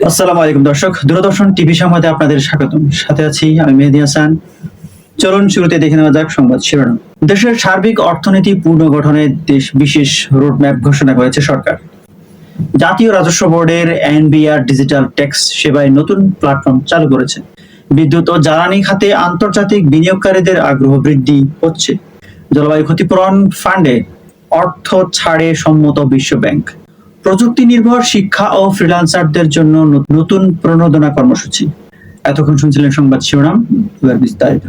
আসসালামু আলাইকুম দর্শক, দূরদর্শন টিভি সংবাদে আপনাদের স্বাগতম। সাথে আছি আমি মেহেদী হাসান। চলুন শুরুতে দেখে নেওয়া যাক সংবাদ শিরোনাম। দেশের সার্বিক অর্থনীতি পুনর্গঠনে দেশ বিশেষ রোডম্যাপ ঘোষণা করেছে সরকার। জাতীয় রাজস্ব বোর্ডের এনবিআর ডিজিটাল ট্যাক্স সেবায় নতুন প্ল্যাটফর্ম চালু করেছে। বিদ্যুৎ ও জ্বালানি খাতে আন্তর্জাতিক বিনিয়োগকারীদের আগ্রহ বৃদ্ধি হচ্ছে। জলবায়ু ক্ষতিপূরণ ফান্ডে অর্থ ছাড়ে সম্মত বিশ্ব ব্যাংক। প্রযুক্তি নির্ভর শিক্ষা ও ফ্রিল্যান্সারদের জন্য নতুন প্রণোদনা কর্মসূচি। এতক্ষণ শুনছিলেন সংবাদ শিরোনাম, এবার বিস্তারিত।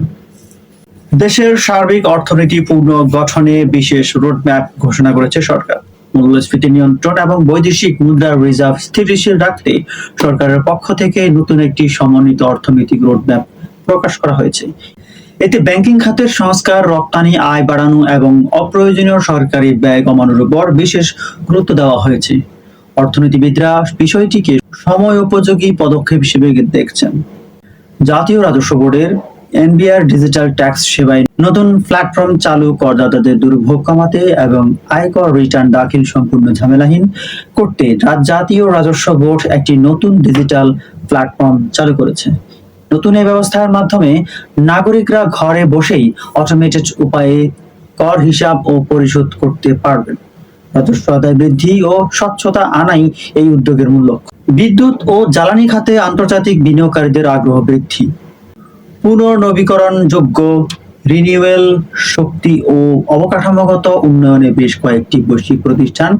দেশের সার্বিক অর্থনীতি পুনর্গঠনে বিশেষ রোডম্যাপ ঘোষণা করেছে সরকার। মূল্যস্ফীতি নিয়ন্ত্রণ এবং বৈদেশিক মুদ্রার রিজার্ভ স্থিতিশীল রাখতে সরকারের পক্ষ থেকে নতুন একটি সমন্বিত অর্থনৈতিক রোডম্যাপ প্রকাশ করা হয়েছে। এতে ব্যাংকিং খাতের সংস্কার, রপ্তানি আয় বাড়ানো এবং অপ্রয়োজনীয় সরকারি ব্যয় কমানোর উপর বিশেষ গুরুত্ব দেওয়া হয়েছে। অর্থনীতিবিদরা বিষয়টিকে সময় উপযোগী পদক্ষেপ হিসেবে দেখছেন। জাতীয় রাজস্ব বোর্ডের এনবিআর ডিজিটাল ট্যাক্স সেবায় নতুন প্ল্যাটফর্ম চালু করদাতাদের দুর্ভোগ কমাতে এবং আয়কর রিটার্ন দাখিল সম্পূর্ণ ঝামেলাহীন করতে জাতীয় রাজস্ব বোর্ড একটি নতুন ডিজিটাল প্ল্যাটফর্ম চালু করেছে। নতুন এই ব্যবস্থার মাধ্যমে নাগরিকরা ঘরে বসেই অটোমেটেড উপায়ে কর হিসাব ও পরিশোধ করতে পারবেন। রাজস্ব আদায় বৃদ্ধি ও স্বচ্ছতা আনাই এই উদ্যোগের মূল লক্ষ্য। বিদ্যুৎ ও জ্বালানি খাতে আন্তর্জাতিক বিনিয়োগকারীদের আগ্রহ বৃদ্ধি। পুনর্নবীকরণযোগ্য রিনিউয়েবল শক্তি ও অবকাঠামোগত উন্নয়নে বেশ কয়েকটি বৈশ্বিক প্রতিষ্ঠান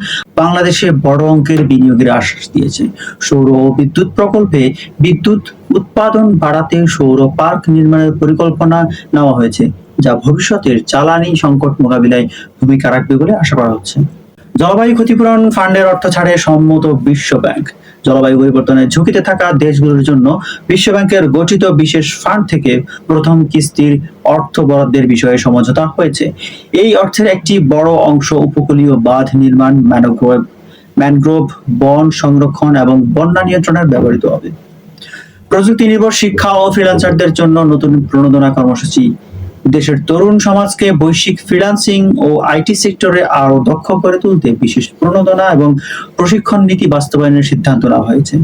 বাংলাদেশে বড় অঙ্কের বিনিয়োগের আশ্বাস দিয়েছে। সৌর ও বিদ্যুৎ প্রকল্পে বিদ্যুৎ উৎপাদন বাড়াতে সৌর পার্ক নির্মাণের পরিকল্পনা নেওয়া হয়েছে, যা ভবিষ্যতের জ্বালানি সংকট মোকাবিলায় ভূমিকা রাখবে বলে আশা করা হচ্ছে। জলবায়ু ক্ষতিপূরণ ফান্ডের অর্থ ছাড়ে সম্মত বিশ্ব ব্যাংক। জলবায়ু পরিবর্তনের ঝুঁকিতে থাকা দেশগুলোর জন্য বিশ্ব ব্যাংকের গঠিত বিশেষ ফান্ড থেকে প্রথম কিস্তির অর্থ বরাদ্দের বিষয়ে সমঝোতা হয়েছে। এই অর্থের একটি বড় অংশ উপকূলীয় বাঁধ নির্মাণ, ম্যানগ্রোভ বন সংরক্ষণ এবং বন্যা নিয়ন্ত্রণে ব্যবহৃত হবে। প্রযুক্তি নির্ভর শিক্ষা ও ফ্রিল্যান্সারদের জন্য নতুন প্রণোদনা কর্মসূচি। দেশের তরুণ সমাজকে বৈশ্বিক ফ্রিল্যান্সিং ও আইটি সেক্টরে আরো দক্ষ করে তুলতে বিশেষ প্রণোদনা এবং প্রশিক্ষণ নীতি বাস্তবায়নের সিদ্ধান্ত নেওয়া হয়েছে।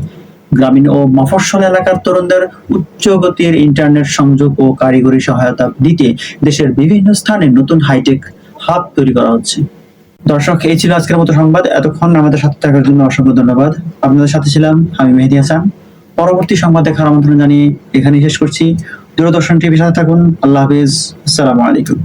গ্রামীণ ও মফস্বল এলাকার তরুণদের উচ্চ গতির ইন্টারনেট সংযোগ ও কারিগরি সহায়তা দিতে দেশের বিভিন্ন স্থানে নতুন হাইটেক হাব তৈরি করা হচ্ছে। দর্শক, এই ছিল আজকের মতো সংবাদ। এতক্ষণ আমাদের সাথে থাকার জন্য অসংখ্য ধন্যবাদ। আপনাদের সাথে ছিলাম আমি মেহেদী হাসান। পরবর্তী সংবাদ দেখার আমন্ত্রণ জানিয়ে এখানেই শেষ করছি। দূরদর্শন টিভির সাথে থাকুন। আল্লাহ হাফেজ। আসসালামু আলাইকুম।